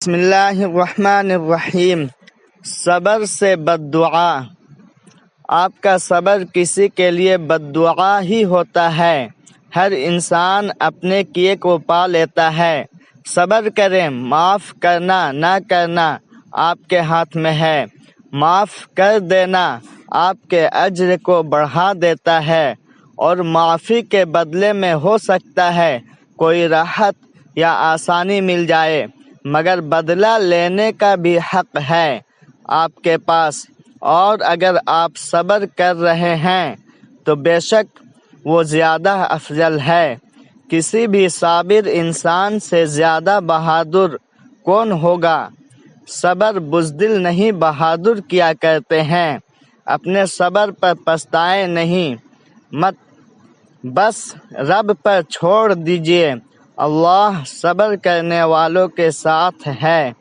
بسم اللہ الرحمن الرحیم۔ صبر سے بد دعا۔ آپ کا صبر کسی کے لیے بد دعا ہی ہوتا ہے۔ ہر انسان اپنے کیے کو پا لیتا ہے۔ صبر کریں، معاف کرنا نہ کرنا آپ کے ہاتھ میں ہے۔ معاف کر دینا آپ کے اجر کو بڑھا دیتا ہے، اور معافی کے بدلے میں ہو سکتا ہے کوئی راحت یا آسانی مل جائے، مگر بدلہ لینے کا بھی حق ہے آپ کے پاس، اور اگر آپ صبر کر رہے ہیں تو بے شک وہ زیادہ افضل ہے۔ کسی بھی صابر انسان سے زیادہ بہادر کون ہوگا؟ صبر بزدل نہیں بہادر کیا کرتے ہیں۔ اپنے صبر پر پچھتائیں نہیں، مت بس رب پر چھوڑ دیجیے۔ اللہ صبر کرنے والوں کے ساتھ ہے۔